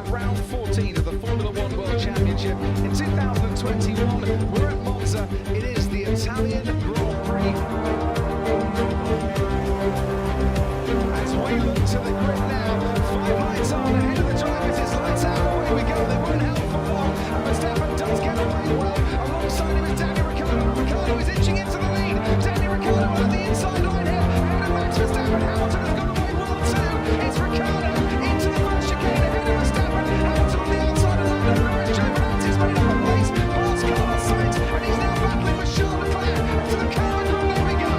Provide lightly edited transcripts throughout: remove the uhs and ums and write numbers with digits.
to round 14 of the Formula One World Championship in 2021. We're at Monza. It is the Italian Grand Prix. As we look to the grid now, 5 lights on ahead of the drivers. It's lights out. Away we go. They won't help for long. And Verstappen does get away well. Alongside him is Daniel Ricciardo. Ricciardo is inching into the lead. Daniel Ricciardo at the inside line here. Ahead of Max Verstappen. Hamilton has gone away well too. It's Ricciardo into the first chicane ahead of Verstappen. Hamilton on the outside of Lando Norris. Giovinazzi's made up a place. Past Carlos Sainz. And he's now battling with Charles Leclerc. To the car group. There we go.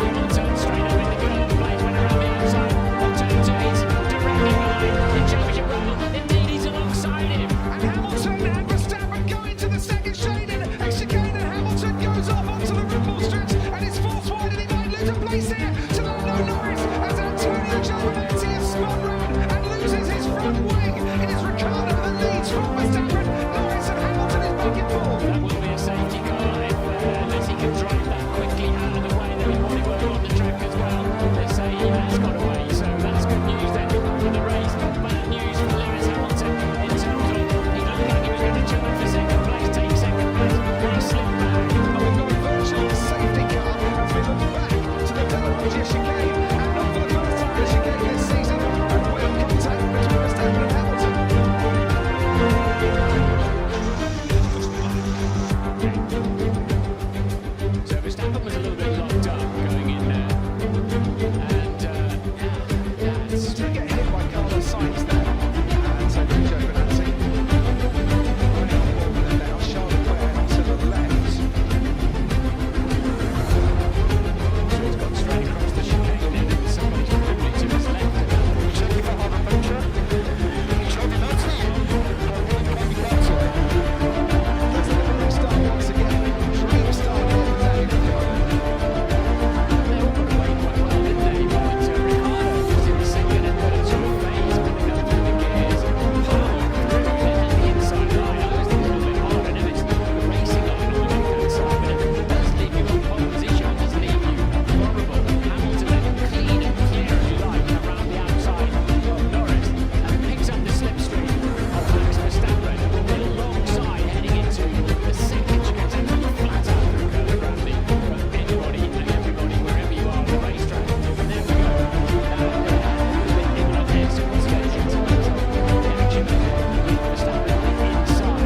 Hamilton straight up in the middle of the place. Went around the outside. Turn 2 is directly behind the championship rival. Indeed, he's alongside him. And Hamilton and Verstappen go into the second chicane and Hamilton goes off onto the Red Bull stretch and it's forced wide and he might lose a place here to Lando Norris as Antonio Giovinazzi has spun round and loses his front wing. It is Ricciardo that leads from Verstappen. Norris and Hamilton is back in ball. That will be a safety car unless he can drive that quickly out of the way. That he probably won't on the track as well. They say he has got away, so that's good news then for the race. Bad news for Lewis Hamilton in terms of he looked like he was going to challenge for second place, take second place, but he slipped back. And we've got a virtual safety car as we look back to the Della Roggia chicane and not for the first time the chicane this season and wheel contact between Verstappen and Hamilton. So Verstappen was a little bit locked up going in there, and It's to get hit by Carlos Sainz there. And so Giovinazzi running on board with it now. Charles Leclerc to the left. so he's gone straight across the chicane then, and somebody's probably to his left. Checking for Harvard Venture. Giovinazzi. There's a little restart once again. Dream start here for Daniel Ricciardo. They all got away quite well, didn't they? But Ricardo was in the second and third sort of phase, picking up through the gears, powered through and the inside line. I always think it's a little bit harder now. It's the racing line on the left-hand side, but it does leave you in pole position. It does leave you vulnerable. Hamilton then clean and clear, as you like, around the outside of Norris and picks up the slipstream of Max Verstappen alongside heading into the second chicane. It's actually flat out through Curly Bradley for anybody and everybody, wherever you are on the racetrack. And there we go. People up there, so what's going to action Verstappen on the inside.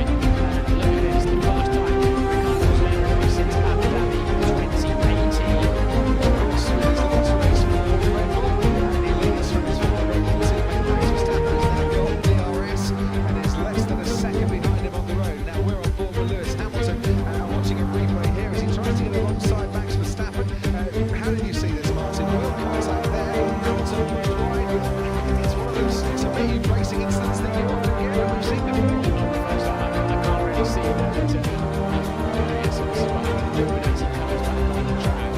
Look at this, the first time Ricardo's led a race since Abu Dhabi 2018. So there's the last race for Red Bull. And he leads from his former Red Bull teammate Max Verstappen has now got DRS and is less than a second behind him on the road. Now we're on board with Lewis Hamilton watching a replay here as he tries to get alongside Max Verstappen. How did you see this, Martin? Wheel contact there. Hamilton went wide. It's one of those, to me, racing incidents that you often get and we've seen before. I can't really see that. Yes, it's Giovinazzi comes back on the track.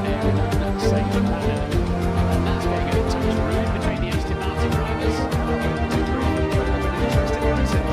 There in that same manner. And that's going to touch ruin between the Aston Martin drivers. Interesting concept.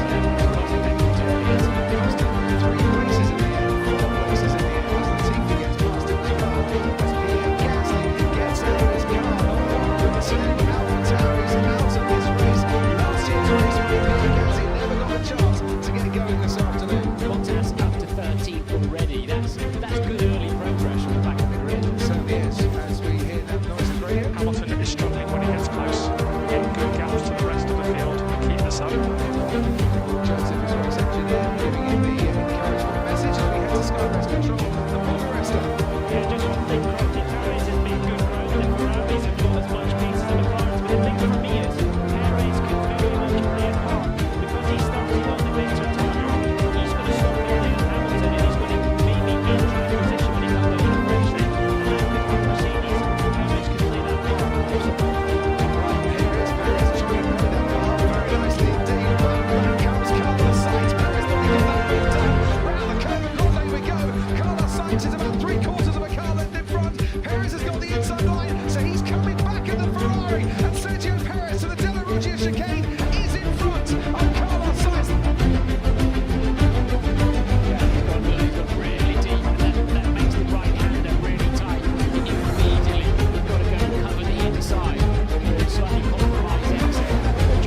3 places in the end, 4 places in the end as Latifi gets past him as well. As Pierre Gasly gets out of his car, not to AlphaTauri's out of this race. Last year's race with Pierre Gasly never got a chance to get going this afternoon. Bottas up to 13th already. That's good early progress from the back of the grid. So yes, as we hear that noise in the radio. Hamilton is struggling when he gets close. Getting good gaps to the rest of the field. Keep this up. Joseph is race engineer, giving him the encouragement message as we head to Sky Race Control. The Paul Resta. Yeah, just one thing, Crofty Perez has been good growth and Ferraris have got as much pace as the McLarens, but the thing for me is Perez can very much play a part because he started on the winter tyre. He's going to stop building on Hamilton and he's going to maybe get into a position when he comes over the finish line. And then with Mercedes, Perez can play that part. Here is Perez trying to play that part very nicely indeed. But here comes Carlos Sainz. Perez thought he got that bit done. Round the curve and Corley we go. Carlos Sainz is about 3/4 of a car length in front. Perez has got the inside line, so he's coming back in the Ferrari. And Sergio Perez to the Della Roggia chicane is in front of Carlos Sainz. Yeah, he's got really deep, and that makes the right-hander really tight. Immediately, you've got to go and cover the inside. Slightly compromised exit.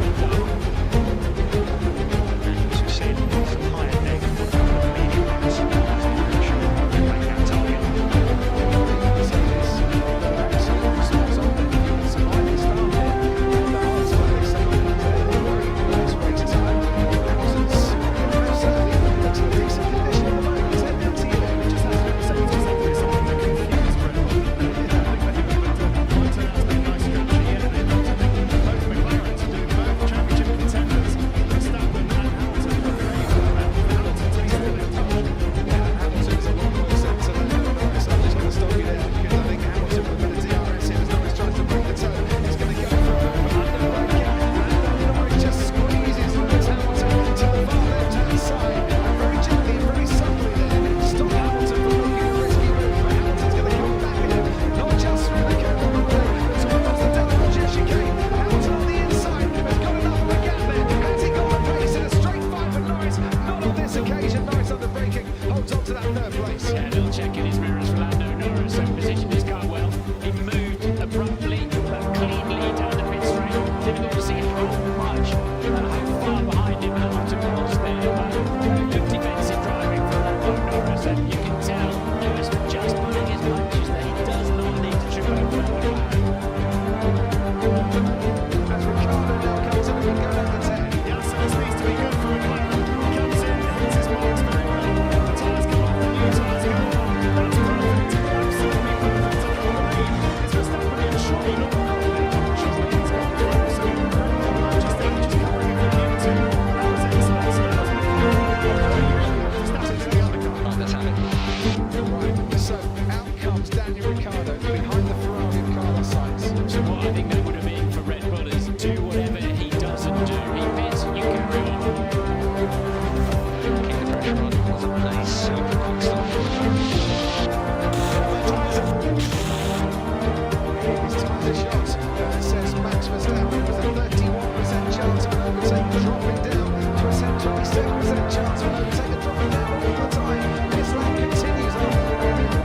the shots. It says Max Verstappen with a 31% chance of an overtake, dropping down to a 27% chance of an overtake, dropping down all the time. This lap continues on.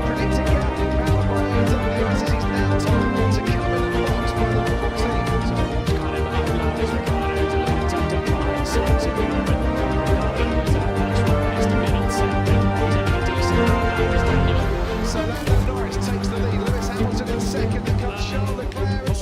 Predicting gap powered by AWS as he's now told to come in and box by the Red Bull team. So what's kind of allowed is Ricardo to look at tucked up behind Sainz at the moment. Ricardo was at that's right, to get on second. He's having a decent run now, is Daniel. So Lando Norris takes the lead. Lewis Hamilton in second. The car Charles Leclerc in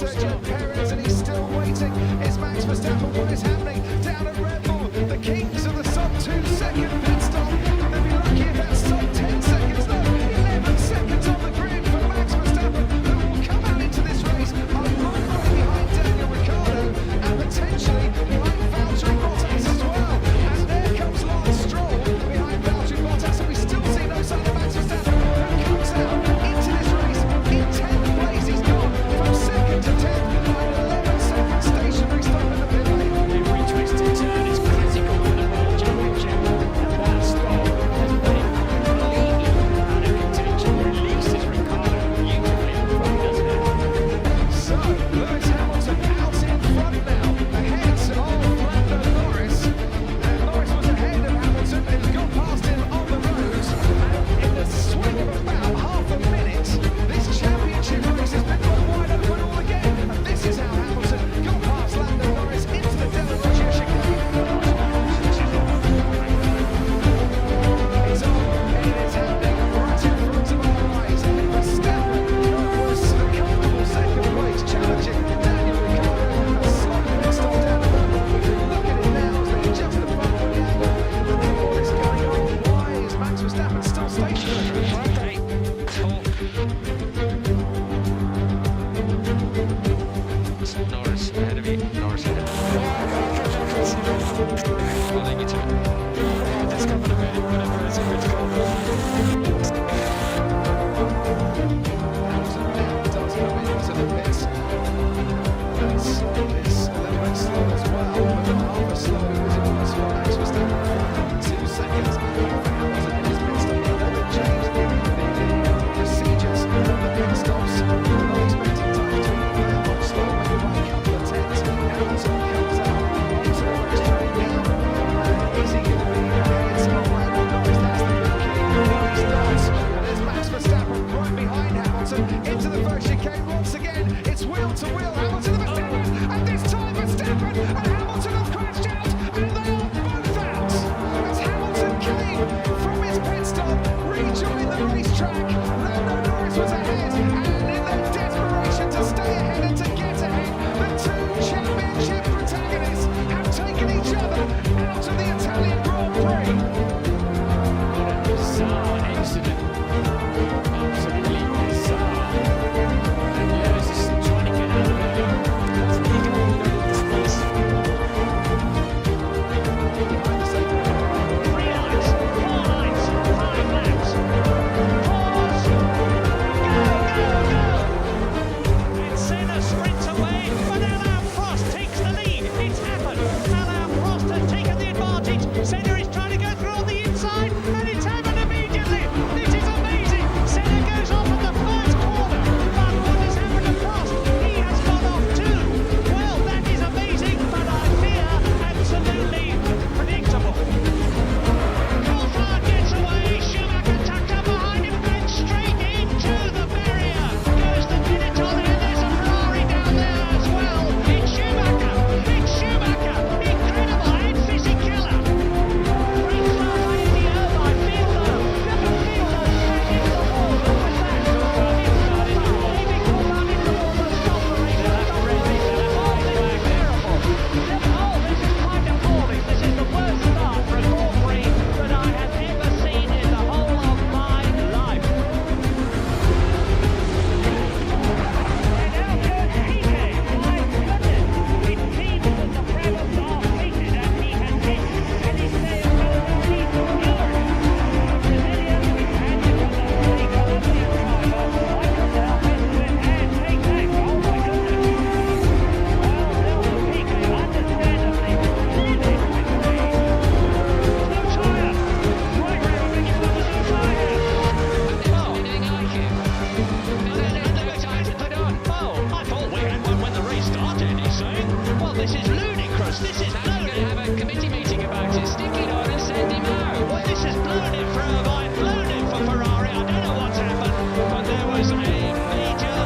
this is ludicrous. This is blown it. Have a committee meeting about it. Stick it on and send him out. Well, this is blown it for Irvine, blown it for Ferrari. I don't know what's happened, but there was a major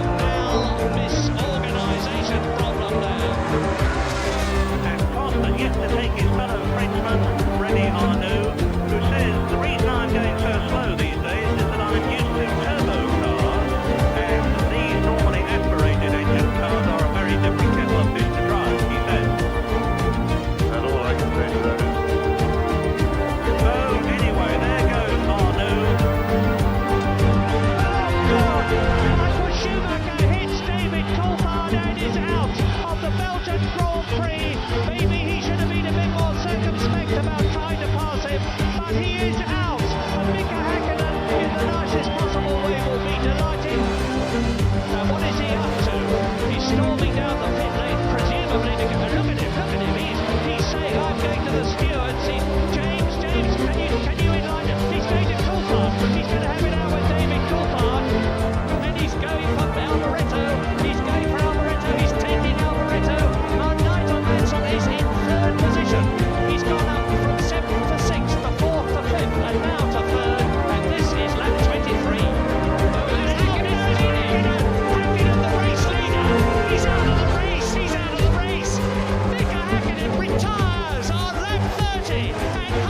misorganisation problem there. And Costa yet to take his fellow Frenchman, René Arnoux, who says the reason I'm going so slow these days is that I'm used to turbo cars, and these normally aspirated engine cars are a very different kettle of fish to drive, he says. And all I can say to that is, So anyway, there goes Arnoux. Oh, God! That's what Schumacher hits David Coulthard and is out of the Belgian Grand Prix. Maybe he should have been a bit more circumspect about trying to pass him, but he is out. And Mika Häkkinen, in the nicest possible way, will be delighted. And what is he up to? He's storming down the pit lane, presumably to go. Look at him. He's saying, I'm going to the stewards. James, can you enlighten? He's going to Coulthard. He's going to have it out with David Coulthard. And he's going for Alboreto. He's taking Alboreto. Our Nigel Mansell is in third position. He's gone up from 7th to 6th, to 4th to 5th, and now to 3rd. And this is lap 23. Häkkinen, the race leader. He's out of the race. Mika Häkkinen retires on lap 30. And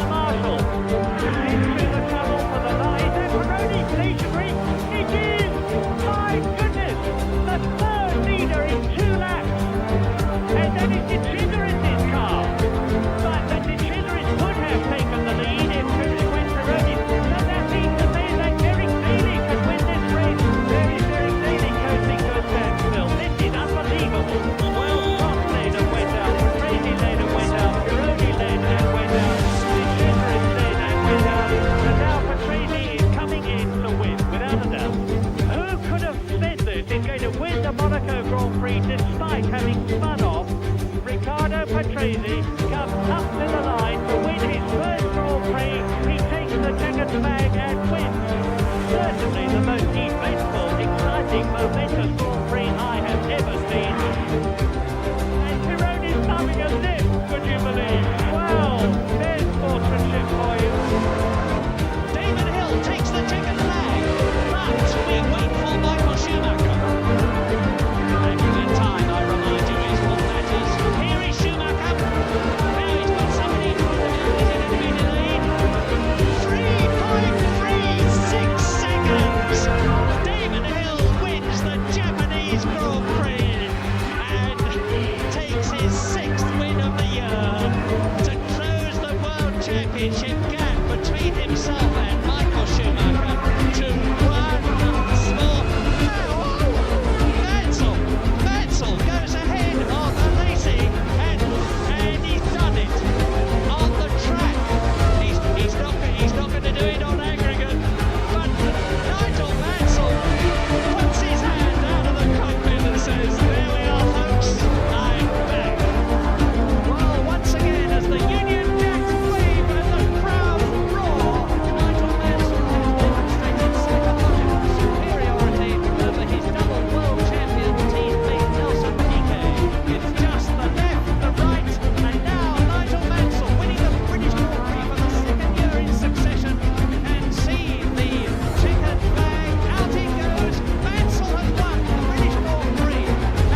the marshal. Into the tunnel for the line. And Peroni stationary. It is, my goodness, the third leader in 2 laps. And then it's De Cesaris' car. But the De Cesaris would have taken the lead if when Peroni. So that means to say that Derek Daly can win this race. There is Derek Daly coasting to a standstill. This is unbelievable. Well, Scott led and went out. Crazy led and went out. Peroni led and went out. De Cesaris led and went out. And now Patrese is coming in to win, without a doubt. Who could have said this is going to win the Monaco Grand Prix despite having spun off? Riccardo Patrese comes up to the line to win his first Grand Prix. He takes the checkered flag and wins. Certainly the most eventful, exciting, momentous Grand Prix I have ever seen. And Pironi's thumbing a zip, would you believe? Well, there's sportsmanship for you. David Hill takes the checkered flag, but we wait for Michael Schumacher. Making in time, I remind you, is what matters. Here is Schumacher. Now he's got somebody in front of him. Is it going to be delayed? 3.36 seconds. David Hill wins the Japanese Grand Prix and takes his 6th win of the year to close the World Championship gap between himself and Michael Schumacher to 1 small. Mansell goes ahead on the racing and he's done it on the track. He's not going to do it on aggregate, but Nigel Mansell puts his hand out of the cockpit and says, "There we are, folks, I'm back." Well, once again, as the Union Jacks wave and the crowd roar, Nigel Mansell has demonstrated psychological superiority over his double world champion teammate Nelson Piquet. It's just the left, the right, and now Nigel Mansell winning the British Grand Prix for the 2nd year in succession. And see the checkered flag, out it goes. Mansell has won the British Grand Prix,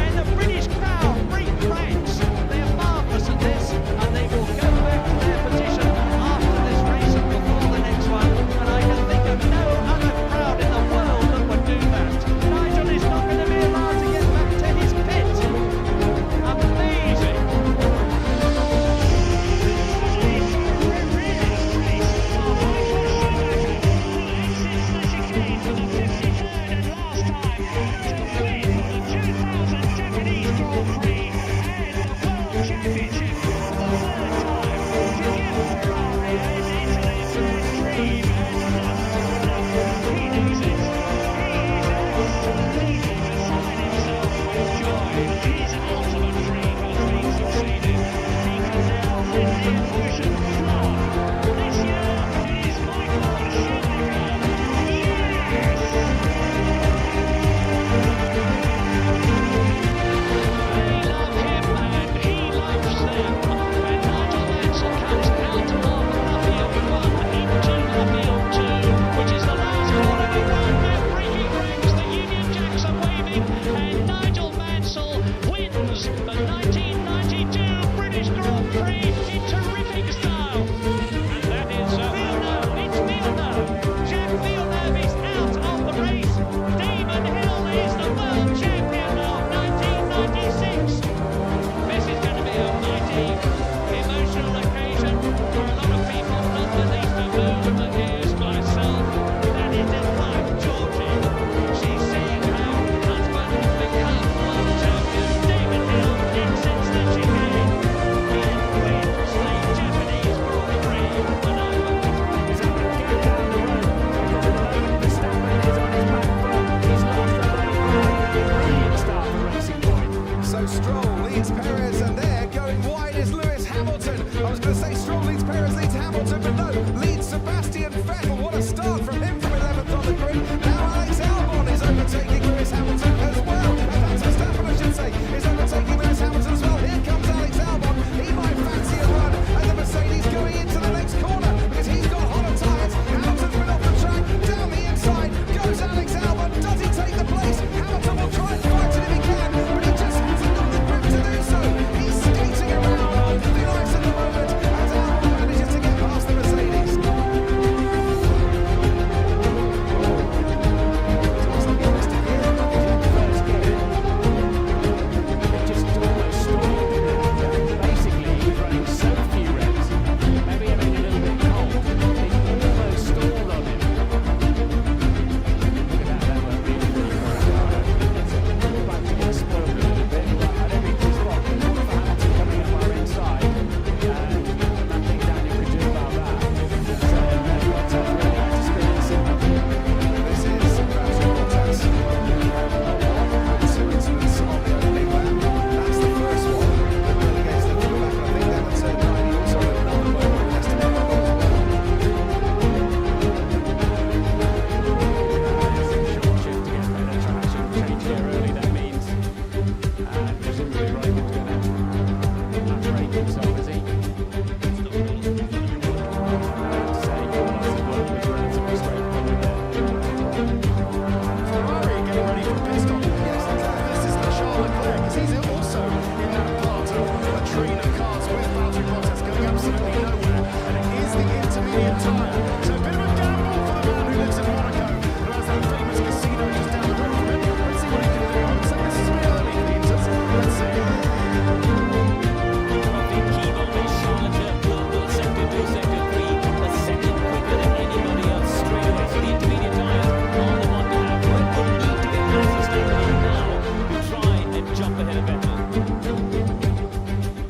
and the British crowd bring France. They're marvellous at this, and they will go back to their position after this race and before the next one. And I can think of no other crowd in the world that would do that. Nigel is not going to be allowed to get back to his pit. Amazing. medium tyre. So a bit of a gamble for the man who lives in Monaco, who has that famous casino just down the road from him. Let's see what he can do. I would say this is really early, Peters. Let's see.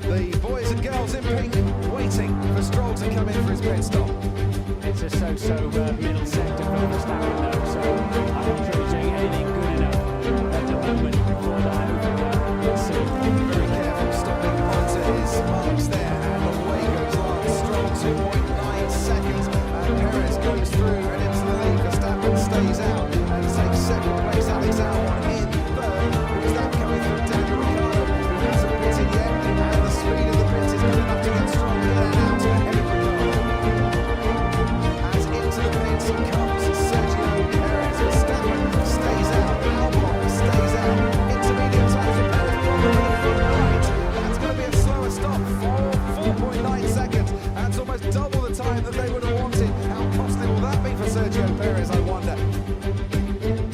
The boys and girls in pink waiting for Stroll to come in for his pit stop. It's a so-so middle sector for Verstappen though, so I'm not sure he's doing anything good enough at the moment for the overcut. Let's see. Very careful stopping onto his marks there, and away goes Lance Stroll, 2.9 seconds. Perez goes through and into the lead. Verstappen stays out and takes second place. Alex Albon in third. Who's that coming through? Daniel Ricciardo, who hasn't pitted yet, and the speed of the pit is good enough to get Stroll in and out ahead of Ricciardo. As into the pits comes Sergio Perez. Verstappen stays out. Albon stays out. Intermediate time for Perez, probably the front right. That's going to be a slower stop for 4.9 seconds. That's almost double the time that they would have wanted. How costly will that be for Sergio Perez, I wonder?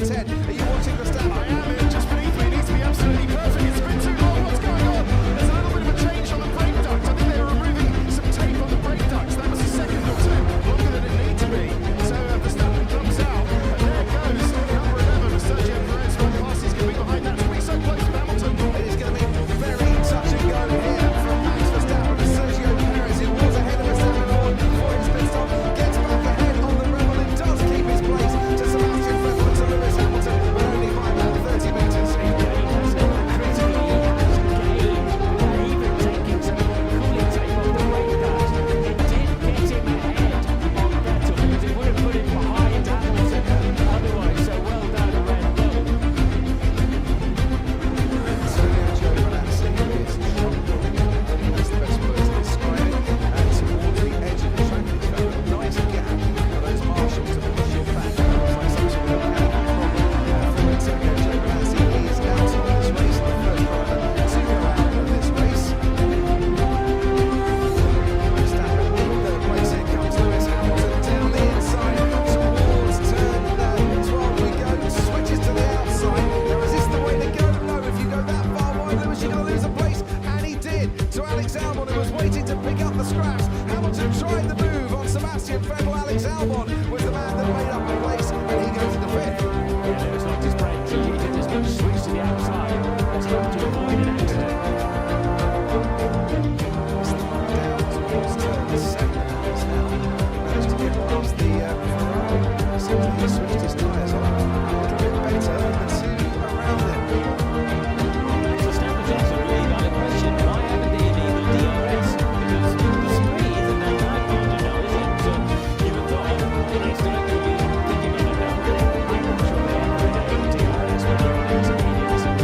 Ted, are you watching Verstappen? I am here, just beneath me. It needs to be absolutely perfect. It's been too long. What's going on? There's a little bit of a change on the brake duct. I think they were removing some tape on the brake ducts. That was a second or two longer than it needed to be. So Verstappen comes out, and there goes number 11, Sergio Perez, right past. He's going to be behind that. It's going to be so close to Hamilton. It is going to be very touch and go here from Max Verstappen to Sergio Perez. He was ahead of Verstappen before his pit stop. Gets back ahead on the rebel and does keep his place to Sebastian Vettel and to Lewis Hamilton, but only by about 30 metres. To Alex Albon, who was waiting to pick up the scraps. Hamilton tried the move on Sebastian Vettel. Alex Albon was the man that made up the place, and he goes into fifth. Yeah, Lewis locked his brakes. He did this much switch to the outside. Let's hope to avoid an accident. Down towards turn 7 now. Managed to get past the Ferrari. Seems he switched his tyres on a little bit better than the two around him. Verstappen's absolutely got a question. Why haven't they enabled DRS? Because the speed and that night margin now isn't. You would thought the next time they'll be thinking about that. I'm not sure they ever enabled DRS when they're on intermediates and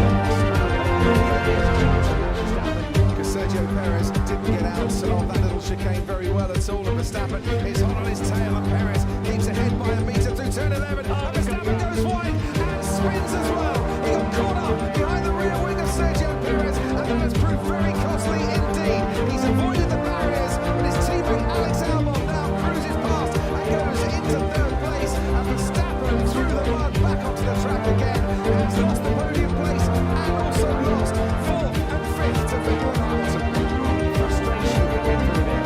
Because Sergio Perez didn't get out of that little chicane very well at all, and Verstappen is hot on his tail, and Perez keeps ahead by a metre through turn 11, and Verstappen goes wide and spins as well. He got caught up behind the rear wing of Sergio Perez, and that has proved very costly indeed. He's avoided the barriers, but his teammate Alex Albon now cruises past and goes into third place, and Verstappen through the mud back onto the track again, has lost the podium place and also lost fourth and fifth to Vettel and Hamilton. frustration coming through there.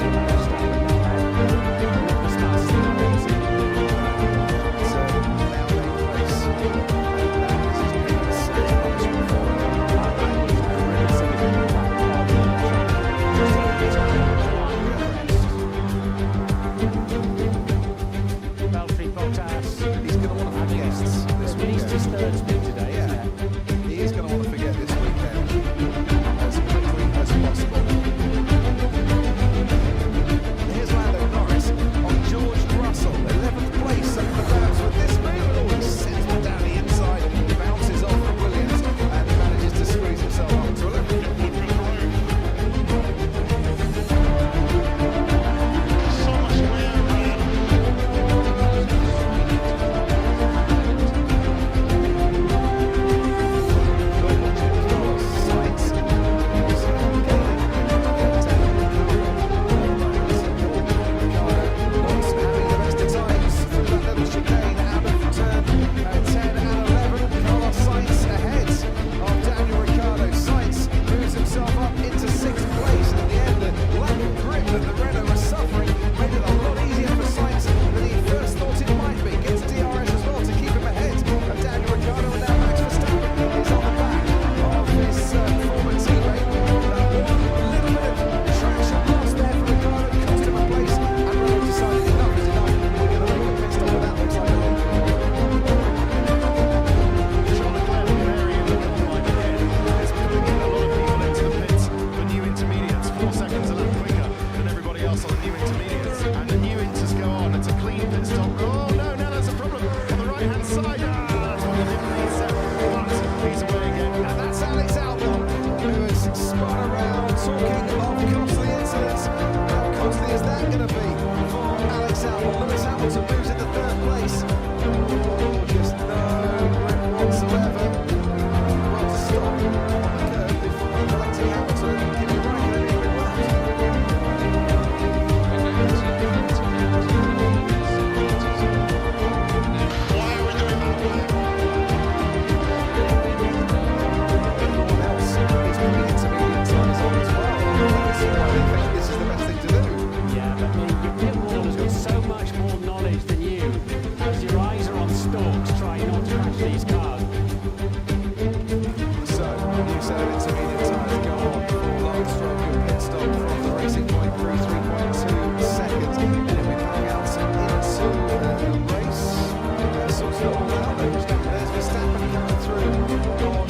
Verstappen was fast enough. Hamilton moves into third place. Oh, just no grip whatsoever. Well, to stop on the curve before collecting Hamilton and Kimi Räikkönen in mid-lap. Everyone else is putting intermediate times on as well. This is why they think this is the best thing to do. Yeah, but your pit wall has got so much more knowledge than you, as your eyes are on stalks trying not to crash these cars. So, new set of intermediate tyres go on for Lance Stroll, good pit stop from the Racing Point through 3.2 seconds. And then we bang out into the race. Sorts it all out. There's Verstappen coming through on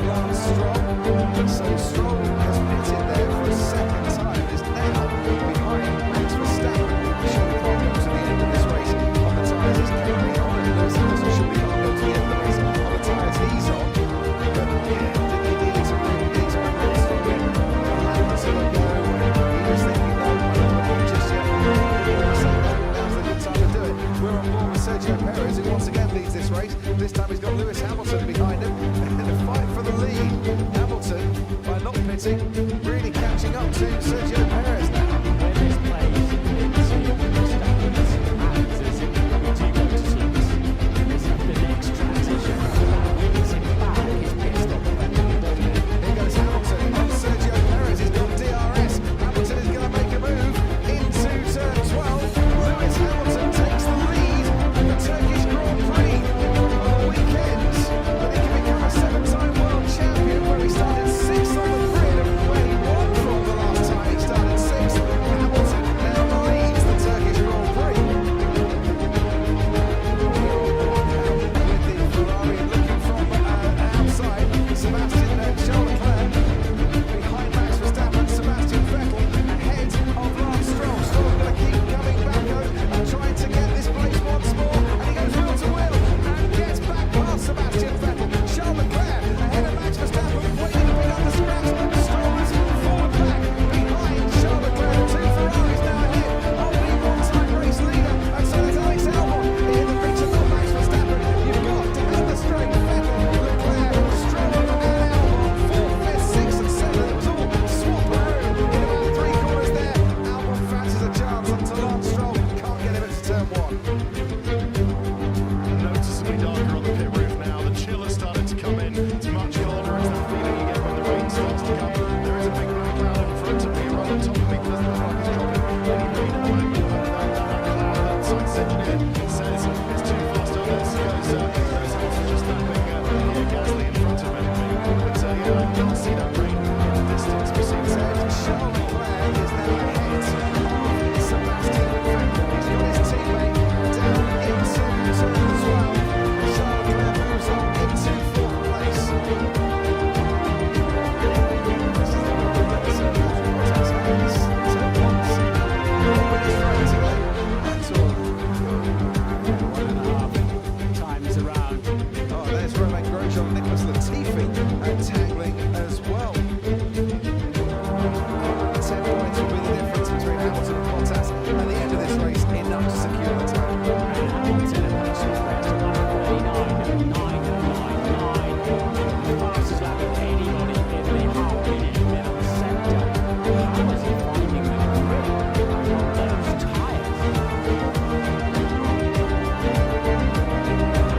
Lance Stroll. So Stroll has pitted there for a second time. Is now behind Max Verstappen. Surely can't go to the end of this race on the tyres he's currently on. And Lewis Hamilton surely can't go to the end of the race on the tyres he's on. But yeah, he needs a Lance Stroll in. Hamilton will go. He was thinking no, I'm not going to just yet. Now's the good time to do it. We're on board with Sergio Perez, who once again leads this race. This time he's got Lewis Hamilton behind him. And a fight for the lead. Hamilton, by not pitting, really catching up to Sergio Perez now. When this plays into Verstappen's hands as we do go to slopes, this is the next transition. Wins him back his pit stop momentum, doesn't it? Here goes Hamilton on Sergio Perez. He's got DRS. Hamilton is going to make a move into turn 12. Lewis Hamilton takes the lead in the Turkish Grand Prix on the weekend. But he can become a 7-time world champion where he started 6th on the grid and where he won from the last time he started 6th. Hamilton now leads the Turkish Grand Prix. With the Ferrari looking from outside, Sebastian Charles Leclerc behind Max Verstappen, Sebastian Vettel ahead of Lance Stroll. Stroll going to keep coming back and trying to get this place once more. And he goes wheel to wheel and gets back past Sebastian Vettel. Charles Leclerc ahead of Max Verstappen, waiting to pick up the scraps. Stroll is forward back behind Charles Leclerc. Two Ferraris now ahead of the one-time race leader. And so there's Alex Albon in the picture for Max Verstappen. You've got down the straight Vettel, Leclerc, Stroll and Albon. 4th, 5th, 6th and 7th. It was all swap around in about 3 corners there. Albon fancies a chance onto Lance Stroll. Can't get him into turn 1. Noticeably darker on the pit roof now. The chill has started to come in. It's much colder. It's that feeling you get when the rain starts to come. There is a big black cloud in front of me, right on top of me. It doesn't look like it's dropping any rain at the moment. That cloud, that science engineer says it's too fast on this. Goes also just lapping Gasly in front of anyway. But yeah, I can't see that rain in the distance. We see Charles Leclerc is now ahead of Sebastian Vettel. He's got his teammate down into turn 12. Charles Leclerc moves on into 4th place. This is the one that Bottas has turn 1's winners thrown today. That's all. 1.5 times around. Oh, there's Romain Grosjean, Nicholas Latifi tangling as well. 10 points will be the difference between Hamilton and Bottas at the end of this race, enough to secure the title. And Hamilton actually went to 1:39.999. Fastest lap of anybody in the half-minute middle sector. How is he finding the grip on those tyres?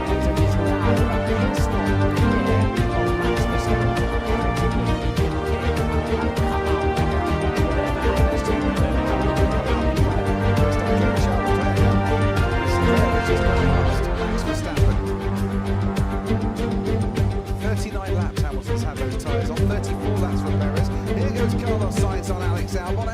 Hamilton is now a pit stop clear of Max Verstappen. Practically he can kick and come out. Whatever happens to him, I don't know how he can come out anyway. Charles Leclerc now. Leclerc has gone past Max Verstappen. 39 laps Hamilton's had those tyres on, 34 laps for Perez. Here goes Carlos Sainz on Alex Albon.